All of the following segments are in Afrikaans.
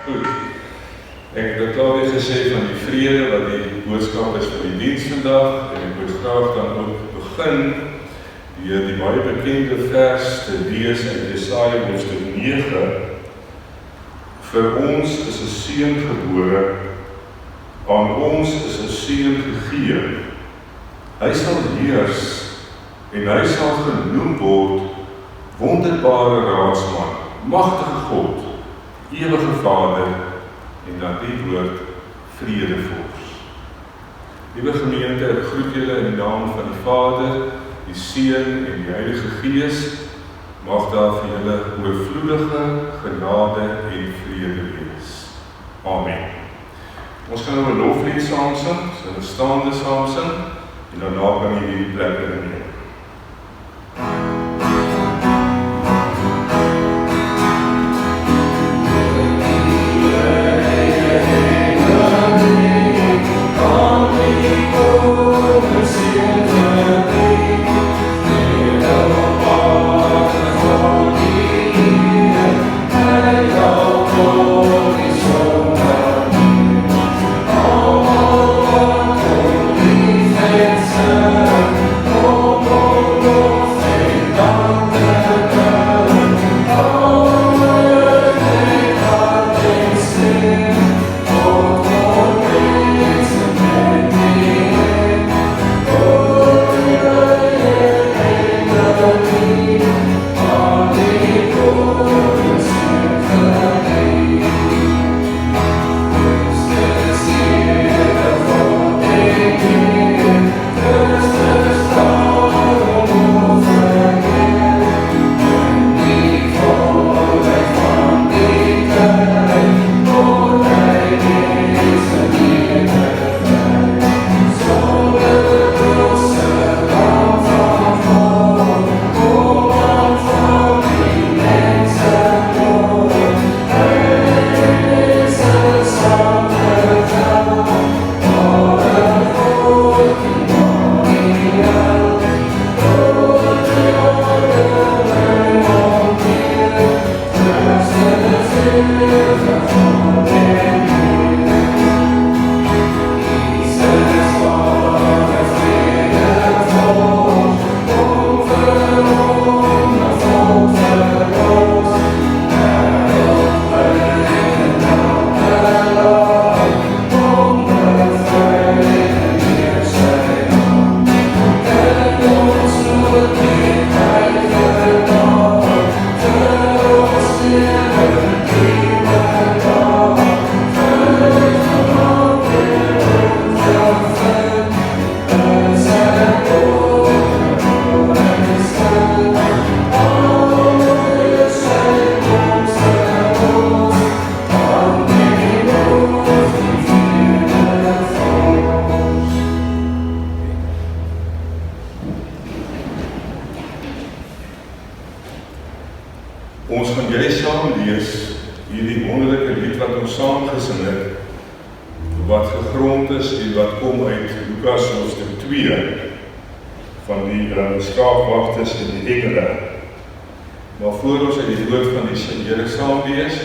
Goed. Ek het dit al gesê van die vrede wat die boodskap is vir die diens vandag en ek wil graag dan ook begin deur die baie bekende vers te lees uit Jesaja hoofstuk 9. Vir ons is 'n seun gebore, aan ons is 'n seun gegee. Hy sal heers en hy sal genoem word wonderbare raadsman, magtige God, ewige Vader en dan die woord vredevors. Liewe gemeente, ek groet julle in die naam van die Vader, die Seun en die Heilige Gees. Mag daar vir julle oorvloedige genade en vrede wees. Amen. Ons gaan nou 'n loflied saam sing, so 'n staande saam sing en daarna kan jy die plek inneem. Ons gaan julle saam lees hierdie wonderlike lied wat ons saam gesing het, wat gegrond is en wat kom uit Lukas hoofstuk 2 van die skaapwagters en die engele. Maar voor ons uit die woord van die Here saam lees,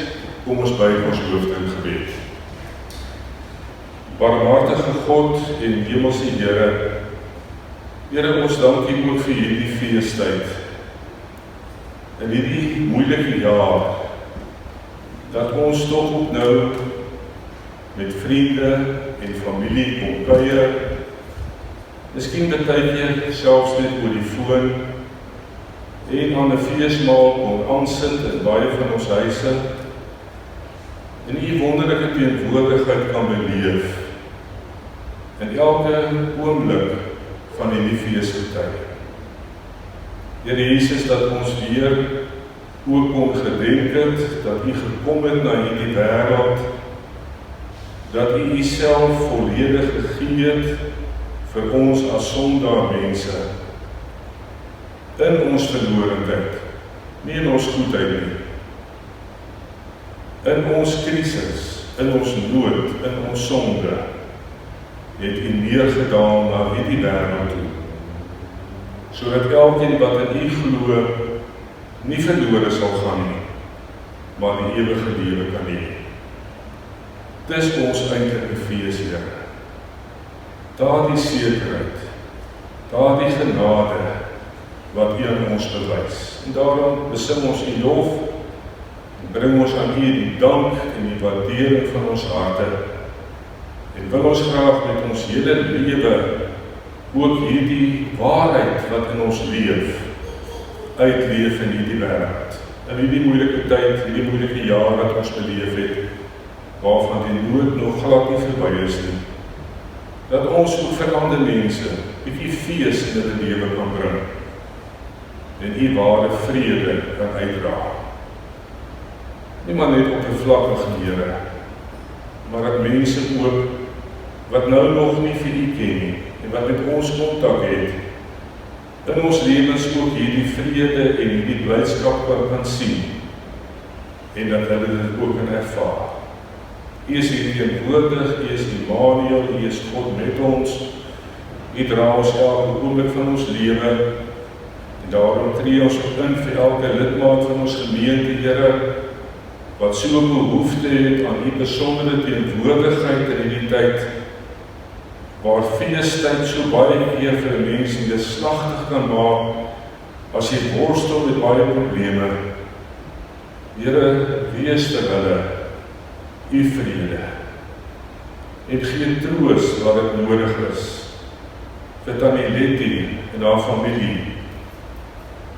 kom ons buig ons hoofde in gebed. Barmhartige God en hemelse Here, Here, ons dank U ook vir hierdie feestyd. In hierdie moeilike jaar, dat ons toch ook nou met vriende en familie kom kuier, miskien baie keer selfs net oor die foon, en aan 'n feesmaal kom aansit in baie van ons huise, en U wonderlike teenwoordigheid kan beleef, in elke oomblik van hierdie feestyd. Here Jesus, dat ons weer ook kon gedenk het, dat U gekom het na hierdie wêreld, dat U Uself volledig gegee het vir ons as sondaar mense, in ons verlorenheid, nie in ons goedheid nie, in ons krisis, in ons nood, in ons sonde, het U neergedaal na hierdie wêreld toe, sodat elkeen wat in U glo, nie verlore sal gaan nie, maar die ewige lewe kan hê. Dis ons eintlike fees, Here. Daardie sekerheid, daardie genade wat U aan ons bewys. En daarom besing ons U lof en bring ons aan U die dank en die waardering van ons harte. En wil ons graag met ons hele lewe ook hierdie waarheid wat in ons leef, uitleef in hierdie wêreld. In hierdie moeilike tyd, hierdie moeilike jaar wat ons beleef het, waarvan die nood nog glad nie verby is nie. Dat ons ook vir ander mense bietjie fees in hulle lewe kan bring en U ware vrede kan uitdra. Nie maar net oppervlakkig, Here, maar dat mense ook wat nou nog nie vir U ken nie en wat met ons kontak het, in ons lewens ook hierdie vrede en hierdie blydskap kan sien en dat hulle dit ook kan ervaar. U is hier teenwoordig, U is Immanuel, U is God met ons, U dra ons elke oomblik van ons lewe, en daarom tree ons ook in vir elke lidmaat van ons gemeente, Here, wat so behoefte het aan U besondere teenwoordigheid in hierdie tyd, waar feestyd so baie keer vir 'n mens neerslagtig kan maak, as jy worstel met baie probleme. Here, wees vir hulle U vrede en gee troos waar dit nodig is vir Tannie Letty en haar familie,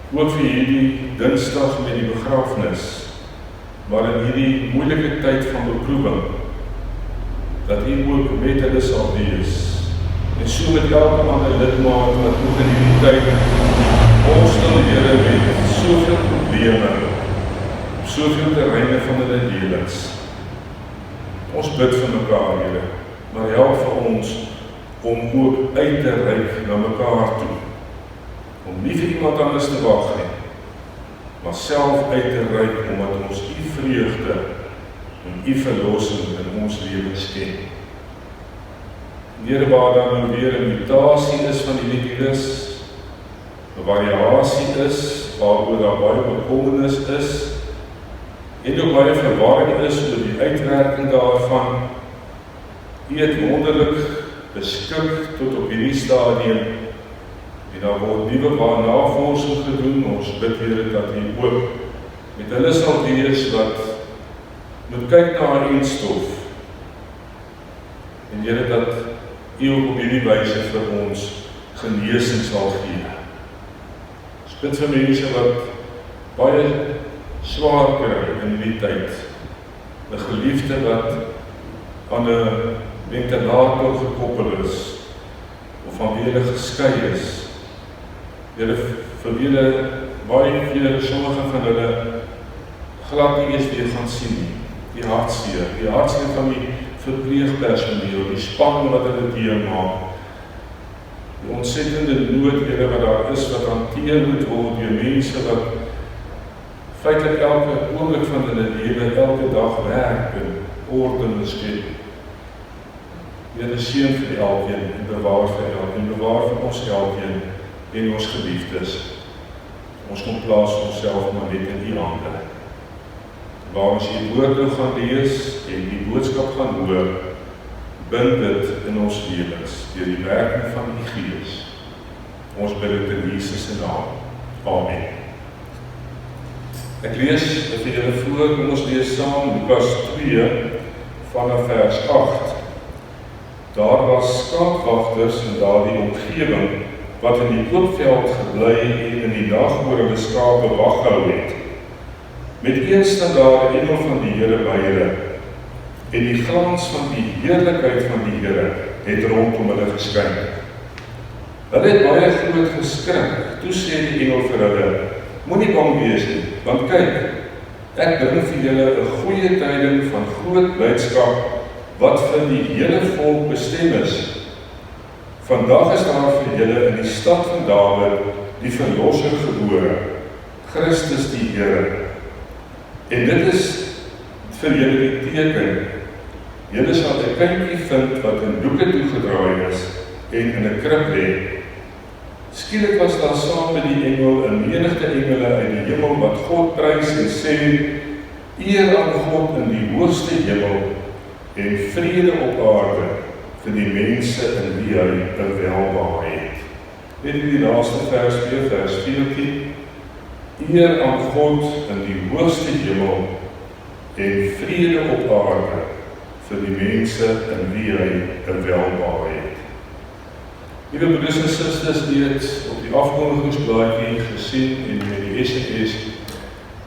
ook vir hierdie Dinsdag met die begrafnis, maar in hierdie moeilike tyd van beproewing, dat U ook met hulle sal wees en so met elke ander lidmaat wat ook in hierdie tyd worstel, Here, met soveel probleme op soveel terreine van hulle lewens. Ons bid vir mekaar, Here, maar help vir ons om ook uit te reik na mekaar toe. Om nie vir iemand anders te wag nie, maar self uit te reik omdat ons U vreugde en U verlossing in ons lewens ken. Here, waar daar nou weer 'n mutasie is van die virus, 'n variasie is, waaroor daar baie bekommernis is, en ook baie verwarring is oor die uitwerking daarvan. U het wonderlik beskik tot op hierdie stadium, en daar word nuwe navorsing gedoen. Ons bid, Here, dat U ook met hulle sal wees wat moet kyk na haar enstof, en Here, dat U ook op hierdie wyse vir ons genesing sal gee. Ons bid vir mense wat baie swaar kry in die tyd, 'n geliefde wat aan 'n ventilator gekoppel is, of van wie hulle geskei is. Here, vir wie hulle baie keer, sommige van hulle glad nie eens weer gaan sien nie. Die hartseer van die verpleegpersoneel, die span wat hulle deurmaak, die ontsettende nood, Here, wat daar is, wat hanteer moet word deur mense wat feitlik elke oomblik van hulle lewe, elke dag werk en orde skep. Here, seën vir elkeen en bewaar vir elkeen, bewaar vir ons elkeen en ons geliefdes. Ons kom plaas onsself maar net in U hande. Waar ons U woord nou gaan lees en die boodskap gaan hoor, bind dit in ons lewens deur die werking van U Gees. Ons bid dit in Jesus se naam. Amen. Ek lees vir julle voor, kom ons lees saam Lukas 2 vanaf vers 8. Daar was skaapwagters in daardie omgewing wat in die oopveld gebly en in die nag oor hulle skape wag gehou het. Met eens staan daar 'n engel van die Here by hulle, en die glans van die heerlikheid van die Here het rondom hulle geskyn. Hulle het baie groot geskrik. Toe sê die engel vir hulle: Moenie bang wees nie, want kyk, ek bring vir julle 'n goeie tyding van groot blydskap wat vir die hele volk bestem is. Vandag is daar vir julle in die stad van Dawid die Verlosser gebore, Christus die Here. En dit is vir julle die teken. Julle sal 'n kindjie vind wat in doeke toegedraai is en in 'n krib lê. Skielik was daar saam met die engel 'n menigte engele uit die hemel wat God prys en sê: Eer aan God in die hoogste hemel en vrede op aarde vir die mense in wie hy 'n welbehae het. Weet jy die laaste vers 2, vers 14? Eer aan God in die hoogste hemel en vrede op aarde vir die mense in wie hy 'n welbehae het. Liewe broers en susters, het op die afkondigingsblaadjie gesien en met die SMS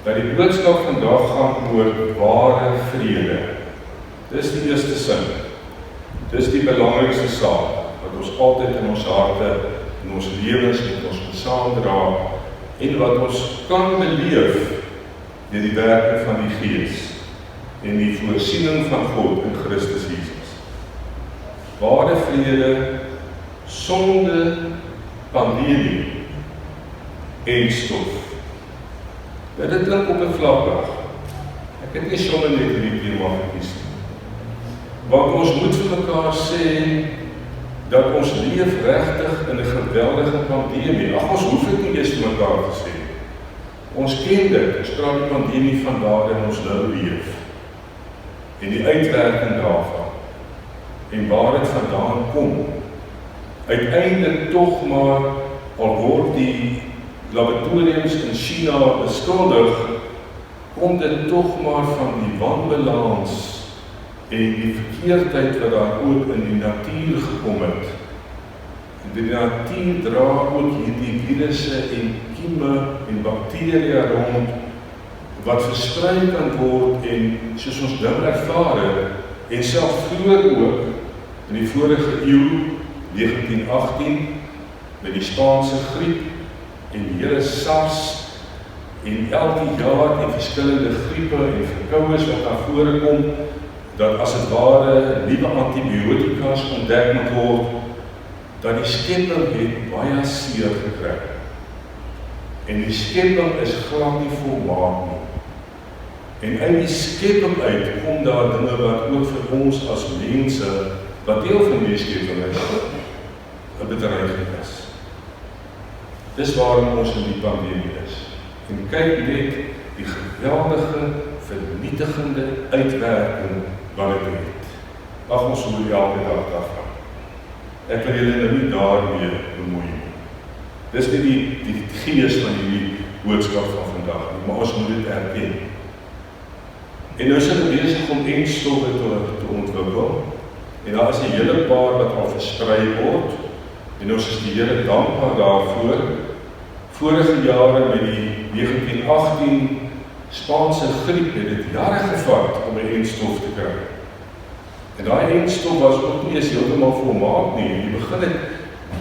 dat die boodskap vandag gaan oor ware vrede. Dis die eerste sin. Dis die belangrikste saak wat ons altyd in ons harte, in ons lewens met ons saamdra en wat ons kan beleef deur die werking van die Gees en die voorsiening van God in Christus Jesus. Ware vrede sonder pandemie en stof. Dit klink oppervlakkig. Ek het nie sommer net hierdie tema gekies nie. Want ons moet vir mekaar sê dat ons leef regtig in 'n geweldige pandemie. Ag, ons hoef dit nie eers vir mekaar te sê. Ons ken dit, ons praat die pandemie van daar in ons nou leef. En die uitwerking daarvan. En waar dit vandaan kom. Uiteindelik tog maar, al word die laboratoriums in China beskuldig, kom dit tog maar van die wanbalans en die verkeerdheid wat daar ook in die natuur gekom het. En die natuur dra ook hierdie virusse en kieme en bakterieë rond, wat versprei kan word en soos ons nou ervaar het, en selfs vroeër ook, in die vorige eeu, 1918, met die Spaanse griep, en die hele SARS, en elke jaar die verskillende griepe en verkoues wat daar voorkom, dat as het ware nuwe antibiotikas ontdek moet word, dat die skepping het baie seer gekry. En die skepping is glad nie volmaak nie. En uit die skepping uit kom daar dinge wat ook vir ons as mense, wat deel van die skepping is, 'n bedreiging is. Dis waarom ons in die pandemie is. En kyk net die geweldige, vernietigende uitwerking wat dit het. Ag, ons moet elke dag daarvan. Ek wil julle nou nie daarmee bemoei nie. Dis nie die gees van die boodskap van vandag nie, maar ons moet dit erken. En nou is hulle besig om enstowwe te ontwikkel. En daar is 'n hele paar wat al versprei word. En ons is die Here dankbaar daarvoor. Vorige jare met die 1918 Spaanse griep het dit jare gevat om 'n enstof te kry. En daai enstof was ook nie eens heeltemal volmaak nie. In die begin het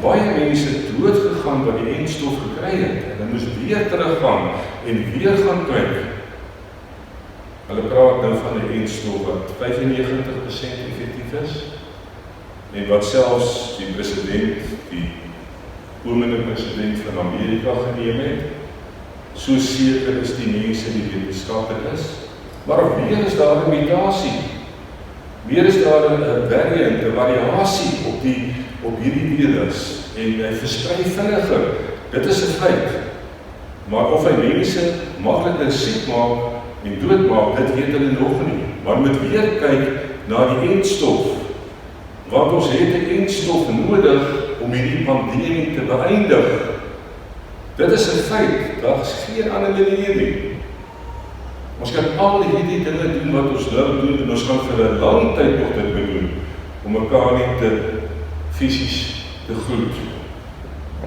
baie mense dood gegaan wat die enstof gekry het. En hulle moes weer teruggaan en weer gaan kyk. Hulle praat nou van 'n enstof wat 95% effektief is. En wat selfs die president, die komende president van Amerika geneem het. So seker is die mense die wetenskaplik is. Maar weer is daar 'n mutasie. Weer is daar 'n variant, 'n variasie op hierdie virus. En hy versprei vinniger. Dit is 'n feit. Maar of hy mense makliker siek maak en doodmaak, dit weet hulle nog nie. Maar moet weer kyk na die enstof. Want ons het 'n enstof nodig om hierdie pandemie te beëindig. Dit is 'n feit, daar is geen ander manier nie. Ons kan al hierdie dinge doen wat ons nou doen en ons gaan vir 'n lang tyd nog dit doen, om mekaar nie te fisies te groet,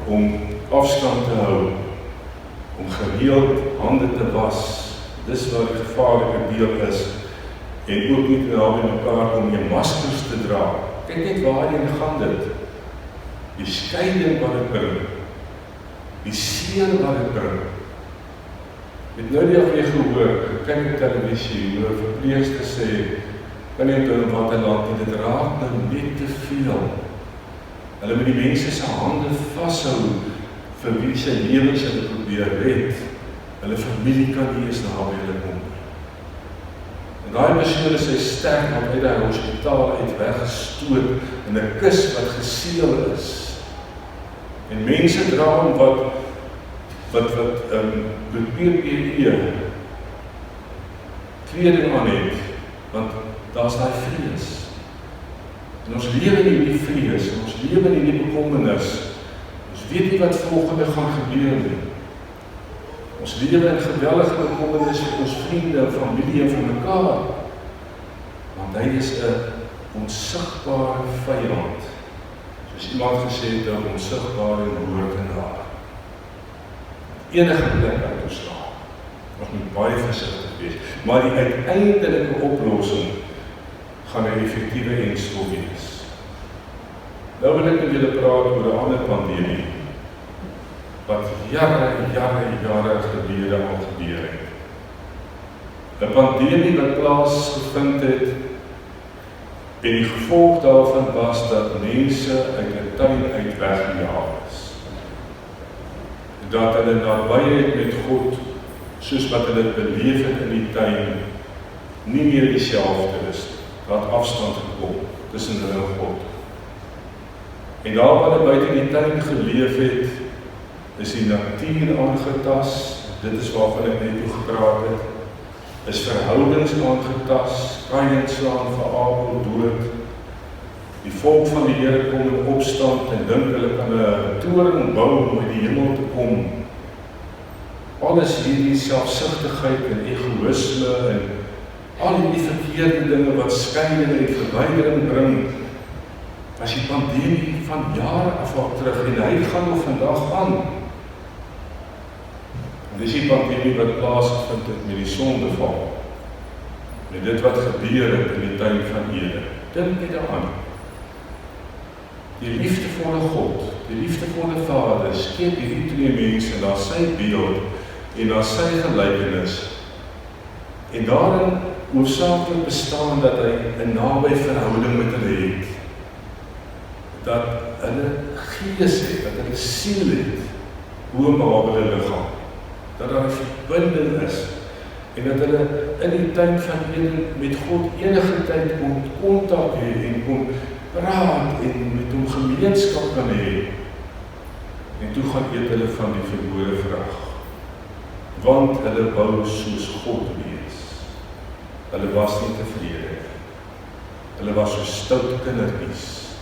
om afstand te hou, om gereeld hande te was. Dis wat die gevaarlike deel is. En ook nie te naby mekaar om jou maskers te dra. Kyk net waarheen gaan dit. Die skeiding wat dit bring. Die seer wat dit bring. Het nou die afweer gehoor, kyk op televisie, hoe 'n verpleegster sê, kan net in Waterland, dit raak nou net te veel. Hulle moet die mense se hande vashou, vir wie sy lewens hulle probeer red. Hulle familie kan nie eens naby hulle kom. En daai persoon is hy sterk, want uit die hospitaal uit weggestoot in 'n kus wat geseël is. En mense dra hom wat PPE kleding aan het, want daar's daai vrees. En ons lewe in die vrees, en ons lewe in die bekommernis. Ons weet nie wat volgende gaan gebeur nie. Ons lewe in geweldige bekommernis vir ons vriende, familie en vir mekaar. Want hy is 'n onsigbare vyand. Soos iemand gesê het, 'n onsigbare moordenaar. Enige plek uit ons slaan. Ons moet baie versigtig wees. Maar die uiteindelike oplossing gaan 'n effektiewe enstof wees. Nou wil ek met julle praat oor 'n ander pandemie, wat jare gelede al gebeur het. 'n Pandemie wat plaasgevind het, en die gevolg daarvan was dat mense uit 'n tuin uit weggejaag is. Dat hulle nabyheid met God, soos wat hulle beleef het in die tuin, nie meer dieselfde is. Dat afstand gekom tussen hulle en God. En daar waar hulle buite die tuin geleef het, is die natuur aangetas. Dit is waarvan ek net toe gepraat het. Is verhoudings aangetas, Kain slaan vir Abel dood. Die volk van die Here kom in opstand en dink hulle kan 'n toring bou om uit die hemel te kom. Alles hierdie selfsugtigheid en egoïsme en al die verkeerde dinge wat skeiding en verwydering bring, was die pandemie van jare af al terug en hy gaan nog vandag aan. En dis die pandemie wat plaasgevind het met die sondeval. Met dit wat gebeur het in die tuin van Eden. Dink net daaraan. Die liefdevolle God, die liefdevolle Vader, skep hierdie twee mense na sy beeld en na sy gelykenis. En daarin hoofsaaklik bestaan dat hy 'n naby verhouding met hulle het. Dat hulle gees het, dat hulle siel het, bovenop hulle liggaam. Dat daar 'n verbinding is en dat hulle in die tuin van Eden met God enige tyd kon kontak hê en kon praat en met hom gemeenskap kan hê. En toe gaan eet hulle van die verbode vrug. Want hulle wou soos God wees. Hulle was nie tevrede. Hulle was so stout kindertjies.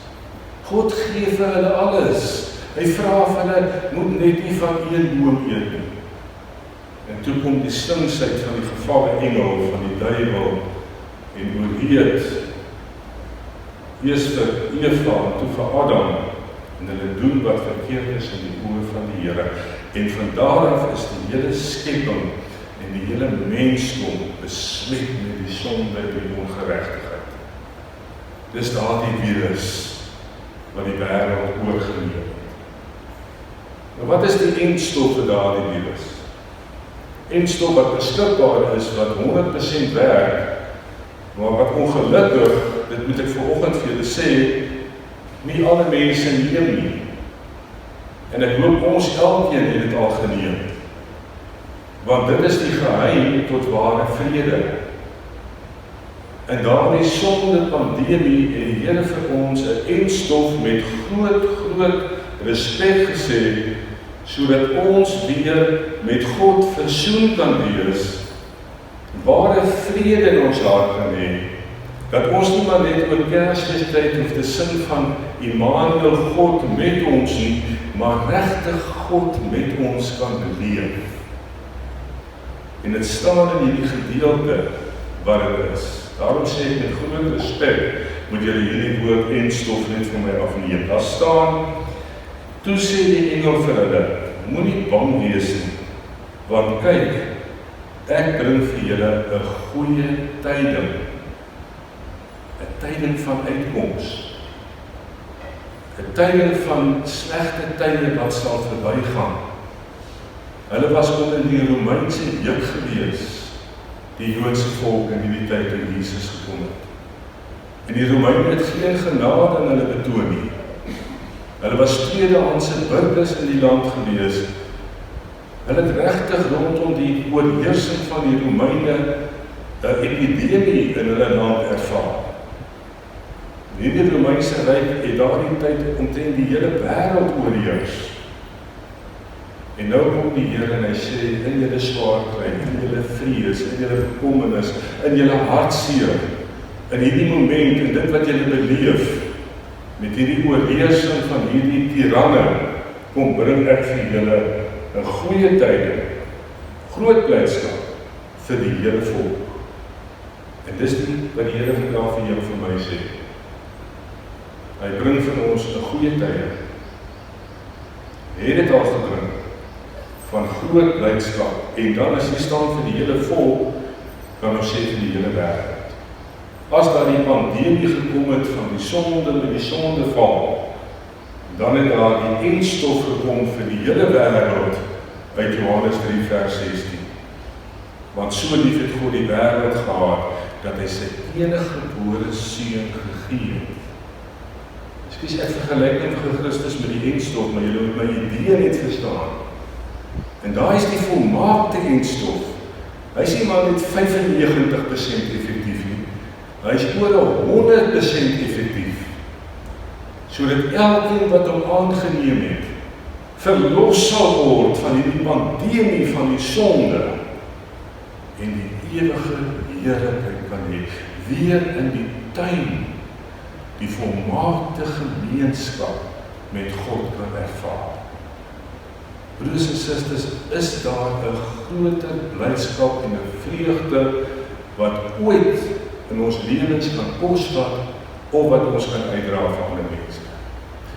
God gee vir hulle alles. Hy vra vir hulle, moet net nie van een boom eet nie. En toe kom die slinksheid van die gevalle engel, van die duiwel, en oorheet, eers vir Eva, en toe vir Adam, en hulle doen wat verkeerd is in die oë van die Here. En van daar af is die hele skepping, en die hele mensdom besmet met die sonde en die ongeregtigheid. Dis daardie virus, wat die wêreld oorgeneem het. Nou wat is die eindstof vir daardie virus? Eindstof wat beskikbaar is, wat 100% werk, maar wat ongelukkig, dit moet ek vanoggend vir julle sê, nie alle mense neem nie. En ek hoop ons elkeen het dit al geneem. Want dit is die geheim tot ware vrede. En daardie sonde pandemie het die Here vir ons 'n eindstof met groot respek gesê, sodat ons weer met God versoen kan wees, ware vrede in ons hart kan hê, dat ons nie maar net oor Kersfeestyd hoef te sing van Immanuel, God met ons nie, maar regtig God met ons kan beleef. En dit staan in hierdie gedeelte wat dit is. Daarom sê ek met groot respek, moet julle hierdie woord eindstof net vir my afneem. Daar staan, toe sê die engel vir hulle, moenie bang wees nie, want kyk, ek bring vir julle 'n goeie tyding. 'n Tyding van uitkoms. 'n Tyding van slegte tye wat sal verbygaan. Hulle was onder die Romeinse juk gewees, die Joodse volk in die tyd toe Jesus gekom het. En die Romeine het geen genade aan hulle betoon nie. Hulle was tweedehandse burgers in die land gewees. Hulle het regtig rondom die oorheersing van die Romeine 'n epidemie in hulle land ervaar. Die Romeinse ryk het daardie tyd omtrent die hele wêreld oorheers. En nou kom die Here en hy sê, in julle swaar kry, in julle vrees, in julle bekommernis, in julle hartseer, in hierdie moment, en dit wat julle beleef, met hierdie oorheersing van hierdie tiranne, kom bring ek vir julle 'n goeie tyding, groot blydskap vir die hele volk. En dis die wat die Here vandag vir jou en vir my sê. Hy bring vir ons 'n goeie tyding. Hy het dit al gebring van groot blydskap, en dan as jy staan vir die hele volk, kan ons sê vir die hele wêreld. As daar die pandemie gekom het van die sonde met die sondeval, dan het daar die eindstof gekom vir die hele wêreld uit Johannes 3 vers 16. Want so lief het God die wêreld gehad, dat hy sy eniggebore seun gegee het. Ekskuus, ek vergelyk net vir Christus met die eindstof, maar julle moet my idee net verstaan. En daar is die volmaakte eindstof. Hy is nie maar net 95% effektief nie. Hy is oor 100% effektief. Sodat elkeen wat hom aangeneem het, verlos sal word van die pandemie van die sonde en die ewige heerlikheid kan hê, weer in die tuin die volmaakte gemeenskap met God kan ervaar. Broers en susters, is daar 'n groter blydskap en 'n vreugde wat ooit in ons lewens kan kosvat of wat ons kan uitdra vir ander mense.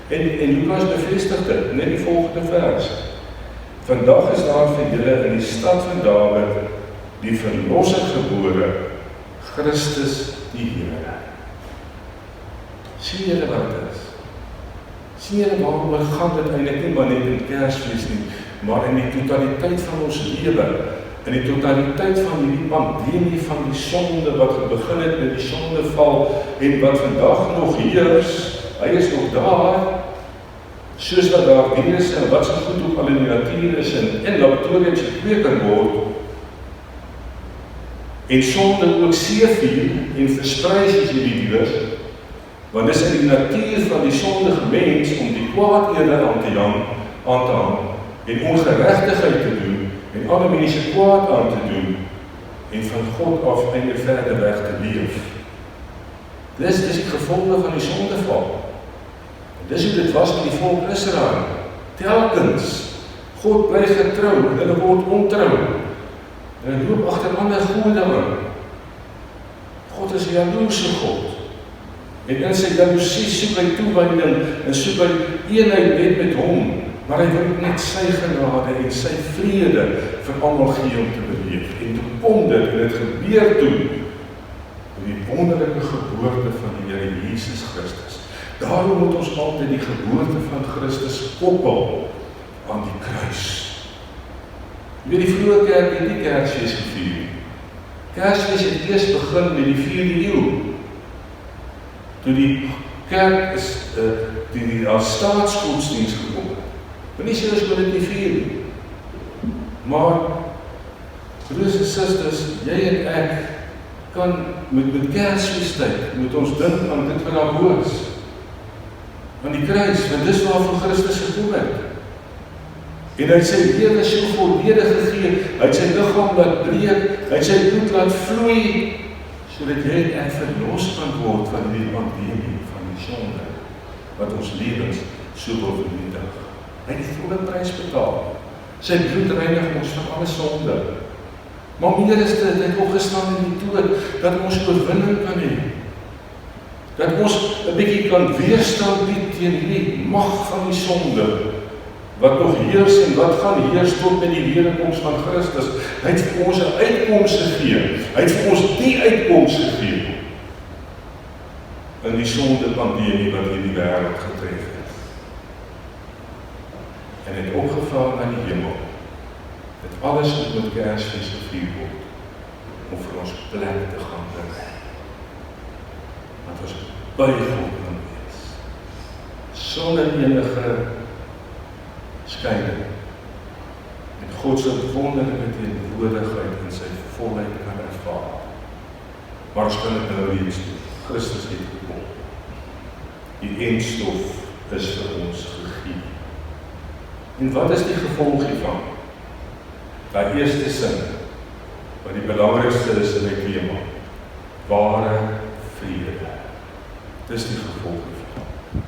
En Lukas bevestig dit, net die volgende vers. Vandag is daar vir julle in die stad van Dawid die verlosser gebore, Christus die Here. Sien julle wat dit is? Sien julle waaroor gaan dit eintlik nie maar net in Kersfees nie, maar in die totaliteit van ons lewe, in die totaliteit van die pandemie van die sonde wat begin het met die sondeval en wat vandag nog heers. Hy is nog daar, soos wat daar virusse en wat so goed ook al in die natuur is en laboratoriums gekweek kan word, en sonde ook seevier en versprei soos hierdie virus, want dis in die natuur van die sondige mens om die kwaad eerder aan te hang en ongeregtigheid te doen en ander mense kwaad aan te doen en van God af einde verder weg te leef. Dis die gevolge van die sondeval. Dis hoe dit was met die volk Israel. Telkens, God bly getrou, hulle word ontrou. En hy loop agter ander gode aan. God is 'n jaloerse God. En in sy jaloesie soek hy toewyding en soek hy eenheid net met hom. Maar hy wil net sy genade en sy vrede vir almal gee om te beleef. En toe kom dit en dit gebeur toe met die wonderlike geboorte van die Here Jesus Christus. Daarom moet ons altyd die geboorte van Christus koppel aan die kruis. Jy weet, die vroeë kerk het nie Kersfees gevier. Kersfees het eers begin met die 4de eeu. Toe die kerk is die as staatsgodsdienst gekom het. Maar nie sê ons wil dit nie vier nie. Maar, broers en susters, jy en ek kan met Kersfeestyd, moet ons dink aan dit wat daar bo is. Aan die kruis, want dis waarvan Christus gekom het. En hy het sy lewe so volledig gegee, hy het sy liggaam laat breek, hy het sy bloed laat vloei, sodat jy en ek verlos kan word van die pandemie, van die sonde, wat ons lewens so wil vernietig. Hy het die volle prys betaal. Sy bloed reinig ons van alle sonde. Maar meer is dit, hy het opgestaan in die dood, dat ons oorwinning kan hê. Dat ons 'n bietjie kan weerstand bied teen die mag van die sonde, wat nog heers en wat gaan heers tot met die wederkoms van Christus. Hy het vir ons 'n uitkoms gegee. Hy het vir ons die uitkoms gegee in die sonde pandemie wat hierdie wêreld getref het. En het opgevaar na die hemel. Dit alles moet met Kersfees gevier word, om vir ons plek te gaan bring. Want ons by God kan wees. Sonder enige skeiding. En God se wonderlike teenwoordigheid in sy volheid kan ervaar. Maar ons kan dit nou reeds doen. Christus het gekom. Die eindstof is vir ons gegee. En wat is die gevolg hiervan? Die eerste sin, wat die belangrikste is in die tema, ware vrede. Dis die gevolg hiervan.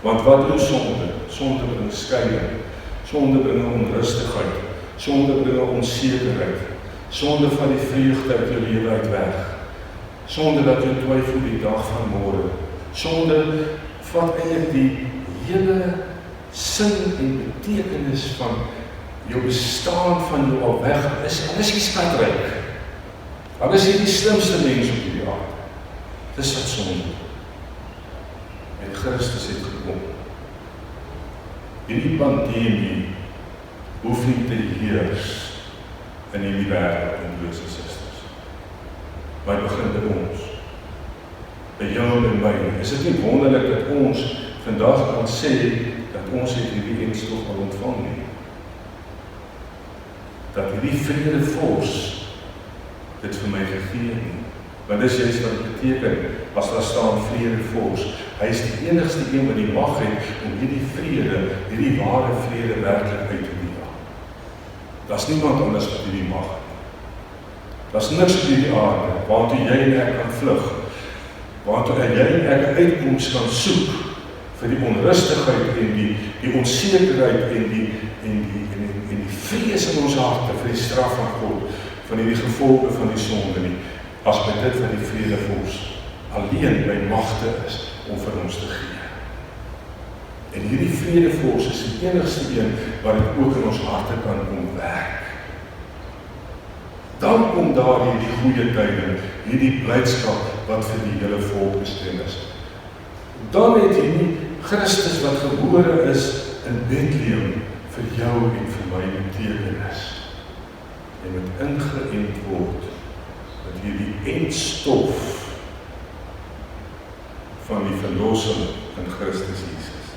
Want wat doen sonde? Sonde bring skeiding, sonde bring onrustigheid, sonde bring onsekerheid, sonde van die vreugde uit jou lewe uit weg, sonde dat jy twyfel die dag van môre, sonde vat eintlik die hele sin en betekenis van jou bestaan van jou al weg. Al is jy skatryk, al is jy die slimste mens op hierdie aarde. Dis wat sonde. En Christus het gekom. Hierdie pandemie hoef nie te heers in hierdie wêreld, in broers en susters. Maar dit begin by ons. By jou en my. Is dit nie wonderlik dat ons vandag kan sê dat ons het hierdie enstof al ontvang nie? Dat hierdie vredevors dit vir my gegee nie. Want dis juist wat dit beteken, as daar staan vredevors. Hy is die enigste een wat die mag het om hierdie vrede, hierdie ware vrede werklik uit te deel. Daar's niemand anders wat hierdie mag het. Daar's niks op hierdie aarde waartoe jy en ek kan vlug, waartoe jy en ek 'n uitkoms kan soek vir die onrustigheid en die onsekerheid en die vrees in ons harte vir die straf van God, van die gevolge van die sonde nie, as by dit wat die vredevors alleen by magte is om vir ons te gee. En hierdie vredevors is die enigste een wat dit ook in ons harte kan kom werk. Dan kom daar hierdie goeie tyding, hierdie blydskap wat vir die hele volk bestem is. Dan het hierdie Christus wat gebore is in Bethlehem vir jou en vir my betekenis. En moet ingeënt word met hierdie eindstof van die verlossing in Christus Jesus.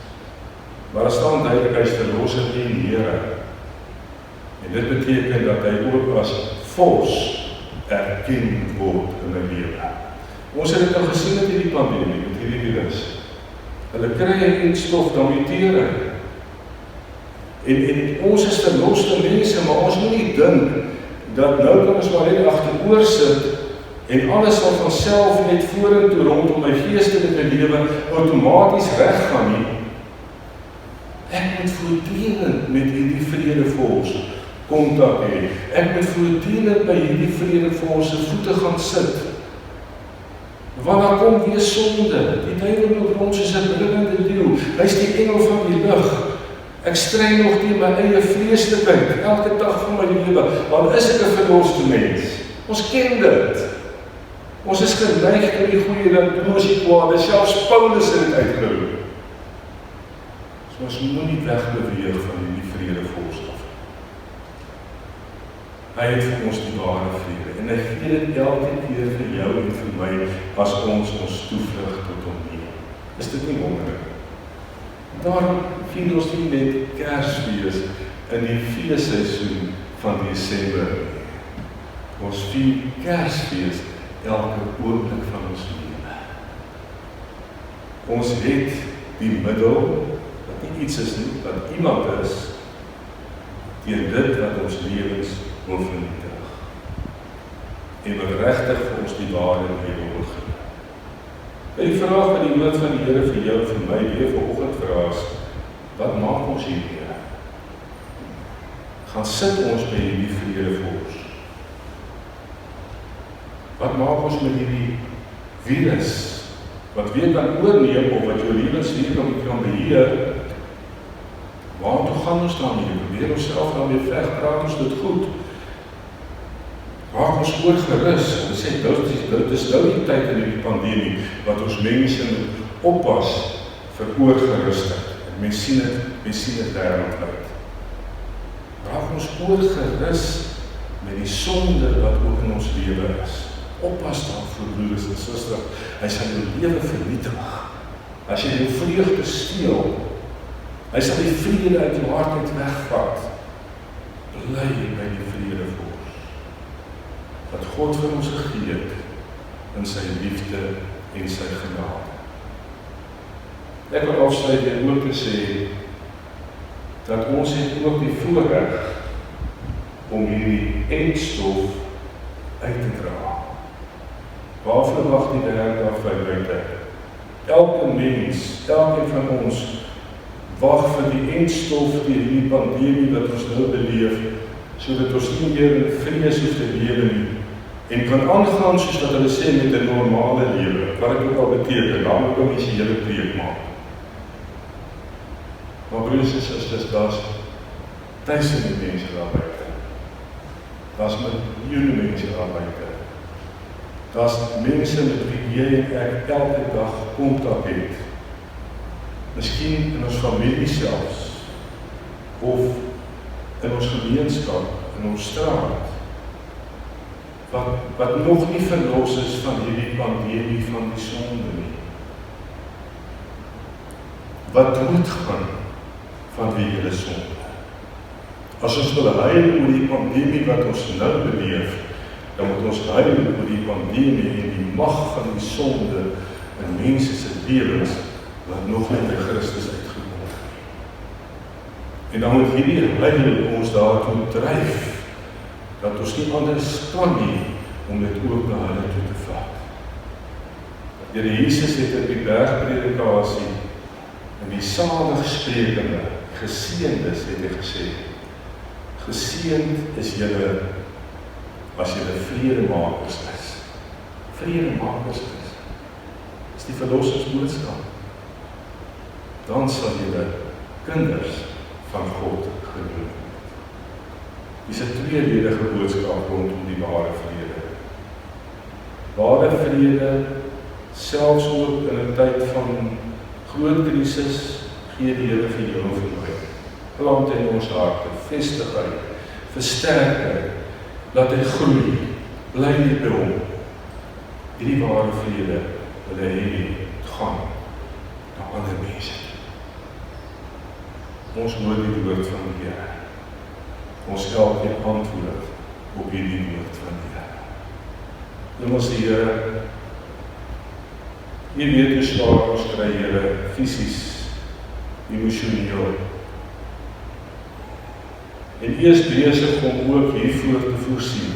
Maar daar staan duidelik, hy is verlosser en Here. En dit beteken dat hy ook as vors erken word in my lewe. Ons het dit al gesien met hierdie pandemie, met hierdie virus. Hulle kry 'n eindstof, dan muteer hy. En ons is verloste mense, maar ons moet nie dink dat nou kan ons maar net agteroor sit en alles sal van self net vorentoe rondom my geestelike lewe outomaties reggaan nie. Ek moet voortdurend met hierdie vredevors kontak hê. Ek moet voortdurend by hierdie vredevors se voete gaan sit. Want daar kom weer sonde. Die duiwel loop rond soos 'n brullende leeu. Hy's die engel van die lig. Ek stry nog teen my eie vleeslikheid elke dag van my lewe. Want is ek 'n verloste mens? Ons ken dit. Ons is geneig tot die goeie, dan doen ons die kwade. Selfs Paulus het dit uitgeroep. So ons moet nie wegbeweeg van die vredevors af. Hy het vir ons die ware vrede. En hy gee dit elke keer vir jou en vir my as ons toevlug tot hom neem. Is dit nie wonderlik? Daarom vier ons nie net Kersfees in die feesseisoen van Desember. Ons vier Kersfees elke oomblik van ons lewe. Ons het die middel, wat nie iets is nie, wat iemand is, teen dit wat ons lewens wil vernietig. En wat regtig vir ons die ware lewe wil gee. Die vraag wat die woord van die Here vir jou en vir my weer vanoggend vra is, wat maak ons hier? Gaan sit ons by hierdie vredevors? Wat maak ons met hierdie virus, wat weer kan oorneem of wat jou lewenslewe kan beheer? Waartoe gaan ons daarmee? Probeer ons self daarmee veg, praat ons dit goed? Raak ons oorgerus en sê, dit is nou die tyd in die pandemie, wat ons mense moet oppas vir oorgerustheid. En mens sien dit wêreldwyd. Raak ons oorgerus met die sonde wat ook in ons lewe is. Oppas daarvoor, broeders en susters, hy sal jou lewe vernietig. As jy jou vreugde steel, hy sal die vrede uit jou hart uit wegvat. Bly by die vredevors wat God vir ons gegee het in sy liefde en sy genade. Ek wil afsluit en ook te sê dat ons het ook die voorreg om hierdie eindstof uit te dra. Waarvoor wag die wêreld af buite? Elke mens, elkeen van ons, wag vir die eindstof deur hierdie pandemie wat ons nou beleef, sodat ons nie meer in vrees hoef te lewe nie, en kan aangaan soos wat hulle sê met 'n normale lewe, wat dit ook al beteken, dan moet ons die hele preek maak. Maar broers en susters, daar's duisende mense daar buite. Daar's miljoene mense daar buite. Daar's mense met wie jy en ek elke dag kontak het. Miskien in ons familie selfs, of in ons gemeenskap, in ons straat, wat nog nie verlos is van hierdie pandemie van die sonde nie. Wat doodgaan vanweë julle sonde. As ons wil huil oor die pandemie wat ons nou beleef, dan moet ons huil oor die pandemie en die mag van die sonde in mense se lewens wat nog nie by Christus uitgekom het. En dan moet hierdie huil ons daartoe dryf dat ons nie anders kan nie om dit ook na hulle toe te vat. Here Jesus het in die bergpredikasie in die saligsprekende geseëndes het hy gesê, geseënd is julle as julle vredemakers is. Vredemakers is die verlossingsboodskap. Dan sal julle kinders van God genoem word. Dis 'n tweeledige boodskap rondom die ware vrede. Ware vrede, selfs ook in 'n tyd van groot krisis, gee die Here vir jou en vir my. Plant in ons harte, vestig hy, versterk hy, laat hy groei, bly net by hom. Hierdie ware vrede wil hy gaan na ander mense. Ons moet die woord van die Here. Ons elkeen antwoord op hierdie woord van die Here. Hemelse Here, U weet hoe swaar ons kry, Here, fisies, emosioneel. En U is besig om ook hiervoor te voorsien.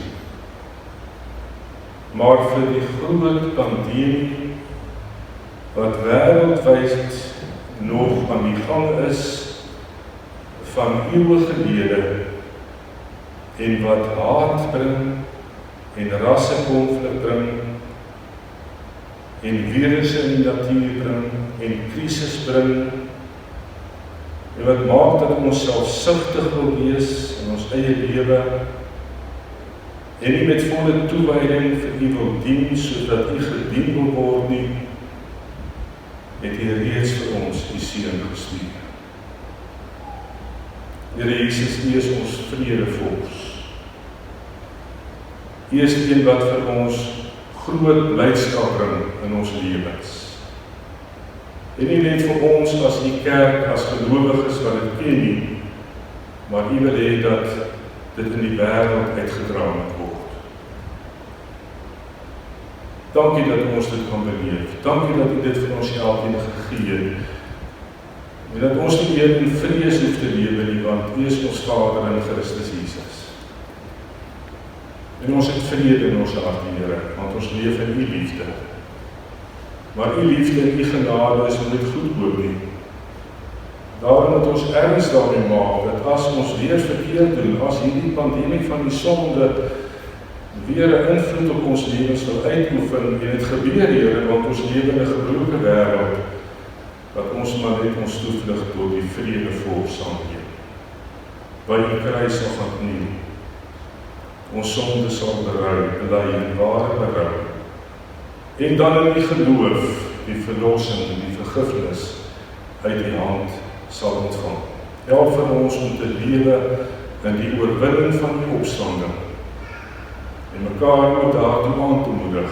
Maar vir die groot pandemie wat wêreldwyd nog aan die gang is, van eeue gelede, en wat haat bring, en rassekonflik bring, en virusse in die natuur bring, en krisis bring, en wat maak dat ons selfsugtig wil wees in ons eie lewe, en nie met volle toewyding vir U wil dien, sodat U gedien wil word nie, het U reeds vir ons die seun gestuur. Here Jesus, U is ons vredevors. U is die een wat vir ons groot blydskap bring in ons lewens. En nie net vir ons as die kerk, as gelowiges wat dit ken nie, maar U wil hê dat dit in die wêreld uitgedra moet word. Dankie dat ons dit kan beleef. Dankie dat U dit vir ons elkeen gegee het. En dat ons nie meer in vrees hoef te lewe nie, want U is ons Vader in Christus Jesus. En ons het vrede in ons hart, Here, want ons leef in U liefde. Maar U liefde en U genade is nie goedkoop nie. Daarom moet ons erns daarmee maak, dat as ons weer verkeerd doen, as hierdie pandemie van die sonde weer 'n invloed op ons lewens wil uitoefen, en dit gebeur, Here, want ons lewe in 'n gebroke wêreld, dat ons maar net ons toevlug tot die vredevors sal gee. By U kruis sal gaan kniel. Ons sonde sal berou, bely en ware berou. En dan in die geloof, die verlossing en die vergifnis uit die hand sal ontvang. Help vir ons om te lewe in die oorwinning van die opstanding en mekaar ook daartoe aan te moedig.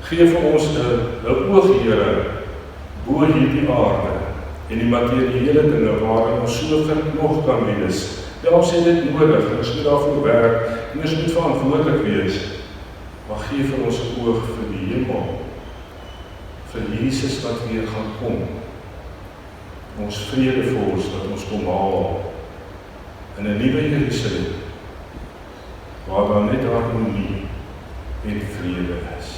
Geef vir ons 'n oog, Here, bo hierdie aarde en die materiële dinge waarin ons so ver nog kan wees. Ja, ons het dit nodig, ons moet daarvoor werk en ons moet verantwoordelik wees. Maar gee vir ons 'n oog vir die hemel, vir Jesus wat weer gaan kom. Ons vredevors wat ons kom haal in 'n nuwe Jerusalem, waar daar net harmonie en vrede is.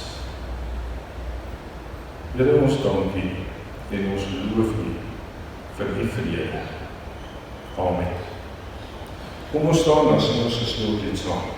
Here ons dankie en ons loof U vir U vrede. Amen. Kom ons staan dan sing ons geslooplied saam.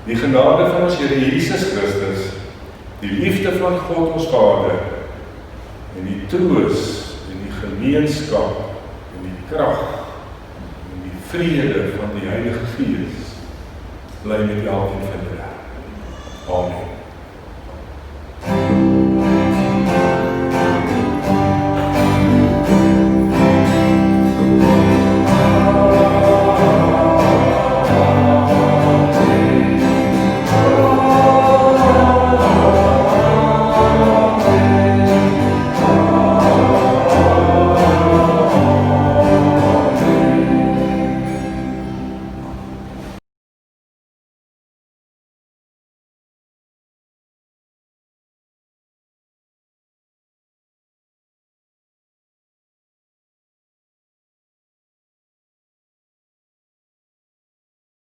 Die genade van ons Here Jesus Christus, die liefde van God ons Vader, en die troos, en die gemeenskap, en die krag, en die vrede van die Heilige Gees, bly met elkeen van julle. Amen.